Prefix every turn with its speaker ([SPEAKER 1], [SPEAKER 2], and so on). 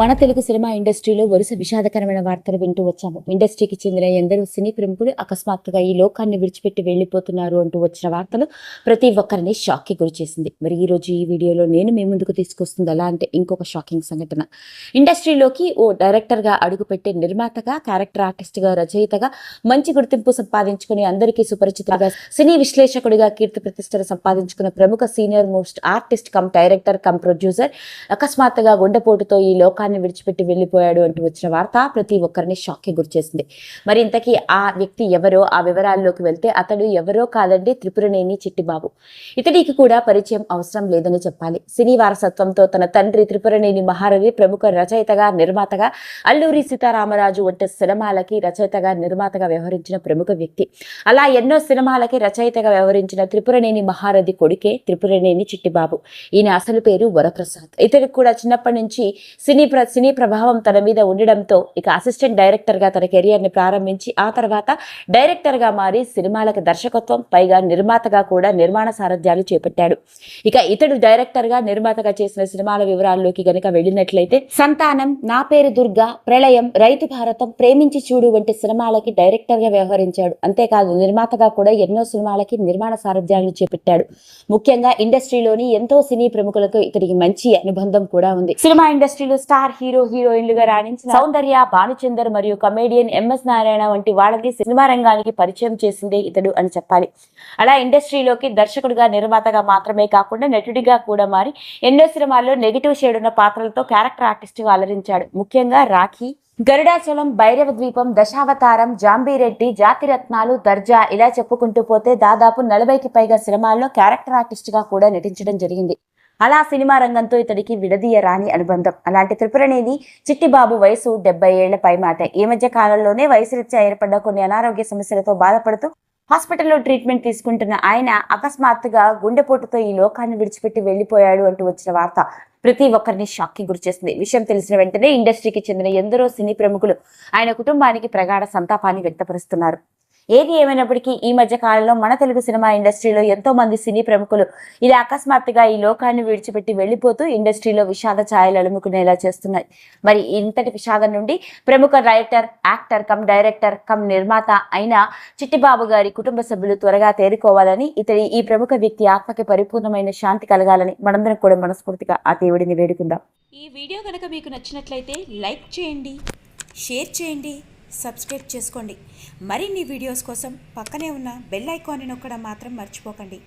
[SPEAKER 1] మన తెలుగు సినిమా ఇండస్ట్రీలో వరుస విషాదకరమైన వార్తలు వింటూ వచ్చాము. ఇండస్ట్రీకి చెందిన ఎందరో సినీ ప్రముఖులు అకస్మాత్తుగా ఈ లోకాన్ని విడిచిపెట్టి వెళ్లిపోతున్నారు అంటూ వచ్చిన వార్తలు ప్రతి ఒక్కరిని షాక్ కి గురి చేసింది. మరి ఈ రోజు ఈ వీడియోలో నేను మీ ముందుకు తీసుకొస్తుంది ఎలా అంటే ఇంకొక షాకింగ్ సంఘటన. ఇండస్ట్రీలోకి ఓ డైరెక్టర్ గా అడుగుపెట్టే నిర్మాతగా, క్యారెక్టర్ ఆర్టిస్ట్ గా, రచయితగా మంచి గుర్తింపు సంపాదించుకుని అందరికీ సుపరిచితంగా సినీ విశ్లేషకుడిగా కీర్తి ప్రతిష్టలు సంపాదించుకున్న ప్రముఖ senior most artist cum director come producer అకస్మాత్తుగా గుండెపోటుతో ఈ లోకాన్ని విడిచిపెట్టి వెళ్లిపోయాడు అంటూ వచ్చిన వార్త ప్రతి ఒక్కరిని షాక్ కి గురిచేసింది. మరి ఇంతకీ ఆ వ్యక్తి ఎవరో, ఆ వివరాల్లోకి వెళ్తే అతడు ఎవరో కాదండి, త్రిపురనేని చిట్టిబాబు. ఇతడికి కూడా పరిచయం అవసరం లేదని చెప్పాలి. సినీ వారసత్వంతో తన తండ్రి త్రిపురనేని మహారవి ప్రముఖ రచయితగా, నిర్మాతగా, అల్లూరి సీతారామరాజు వంటి సినిమాలకి రచయితగా, నిర్మాతగా వ్యవహరించిన ప్రముఖ వ్యక్తి. అలా ఎన్నో సినిమాలకి రచయితగా వ్యవహరించిన త్రిపురనేని మహారథి కొడుకే త్రిపురనేని చిట్టిబాబు. ఈయన అసలు పేరు వరప్రసాద్. ఇతడికి కూడా చిన్నప్పటి నుంచి సినీ ప్రభావం తన మీద ఉండడంతో ఇక అసిస్టెంట్ డైరెక్టర్ గా తన కెరియర్ ని ప్రారంభించి ఆ తర్వాత డైరెక్టర్ గా మారి సినిమాలకు దర్శకత్వం, పైగా నిర్మాతగా కూడా నిర్మాణ సారథ్యాలు చేపట్టాడు. ఇక ఇతడు డైరెక్టర్ గా, నిర్మాతగా చేసిన సినిమాల వివరాల్లోకి గనక వెళ్ళినట్లయితే సంతానం, నా పేరు దుర్గా, ప్రళయం, రైతు భారతం, ప్రేమించి చూడు వంటి సినిమాలకి డైరెక్టర్ గా వ్యవహరించాడు. అంతేకాదు నిర్మాతగా కూడా ఎన్నో సినిమాలకి నిర్మాణ సారథ్యాలను చేపట్టాడు. ముఖ్యంగా ఇండస్ట్రీలోని ఎంతో సినీ ప్రముఖులతో ఇతడికి మంచి అనుబంధం కూడా ఉంది. సినిమా ఇండస్ట్రీలో స్టార్ హీరో, హీరోయిన్లుగా రాణించిన సౌందర్య, భానుచందర్ మరియు కమేడియన్ ఎంఎస్ నారాయణ వంటి వాళ్ళకి సినిమా రంగానికి పరిచయం చేసిందే ఇతడు అని చెప్పాలి. అలా ఇండస్ట్రీలోకి దర్శకుడిగా, నిర్మాతగా మాత్రమే కాకుండా నటుడిగా కూడా మారి ఎన్నో సినిమాల్లో నెగిటివ్ షేడ్ ఉన్న పాత్రలతో క్యారెక్టర్ ఆర్టిస్ట్ గా అలరించాడు. ముఖ్యంగా రాఖీ, గరుడాచలం, భైరవ ద్వీపం, దశావతారం, జాంబీరెడ్డి, జాతిరత్నాలు, దర్జా ఇలా చెప్పుకుంటూ పోతే దాదాపు 40కి పైగా సినిమాల్లో క్యారెక్టర్ ఆర్టిస్ట్ గా కూడా నటించడం జరిగింది. అలా సినిమా రంగంతో ఇతడికి విడదీయరాని అనుబంధం. అలాంటి త్రిపురనేని చిట్టిబాబు వయసు 70 ఏళ్ల పైమాట. ఈ మధ్య కాలంలోనే వయసురీత్యా ఏర్పడ్డ కొన్ని అనారోగ్య సమస్యలతో బాధపడుతూ హాస్పిటల్లో ట్రీట్మెంట్ తీసుకుంటున్న ఆయన అకస్మాత్తుగా గుండెపోటుతో ఈ లోకాన్ని విడిచిపెట్టి వెళ్లిపోయాడు అంటూ వచ్చిన వార్త ప్రతి ఒక్కరిని షాక్ కి గురిచేసింది. విషయం తెలిసిన వెంటనే ఇండస్ట్రీకి చెందిన ఎందరో సినీ ప్రముఖులు ఆయన కుటుంబానికి ప్రగాఢ సంతాపాన్ని వ్యక్తపరుస్తున్నారు. ఏది ఏమైనప్పటికీ ఈ మధ్య కాలంలో మన తెలుగు సినిమా ఇండస్ట్రీలో ఎంతో మంది సినీ ప్రముఖులు ఇలా అకస్మాత్తుగా ఈ లోకాన్ని విడిచిపెట్టి వెళ్లిపోతూ ఇండస్ట్రీలో విషాద ఛాయలు అలుముకునేలా చేస్తున్నాయి. మరి ఇంతటి విషాదం నుండి ప్రముఖ writer, actor come director come నిర్మాత అయిన చిట్టిబాబు గారి కుటుంబ సభ్యులు త్వరగా తేరుకోవాలని, ఈ ప్రముఖ వ్యక్తి ఆత్మకి పరిపూర్ణమైన శాంతి కలగాలని మనందరం కూడా మనస్ఫూర్తిగా ఆ దేవుడిని వేడుకుందాం.
[SPEAKER 2] ఈ వీడియో కనుక మీకు నచ్చినట్లయితే లైక్ చేయండి, షేర్ చేయండి, సబ్స్క్రైబ్ చేసుకోండి. మరిన్ని వీడియోస్ కోసం పక్కనే ఉన్న బెల్ ఐకాన్ని నొక్కడం మాత్రం మర్చిపోకండి.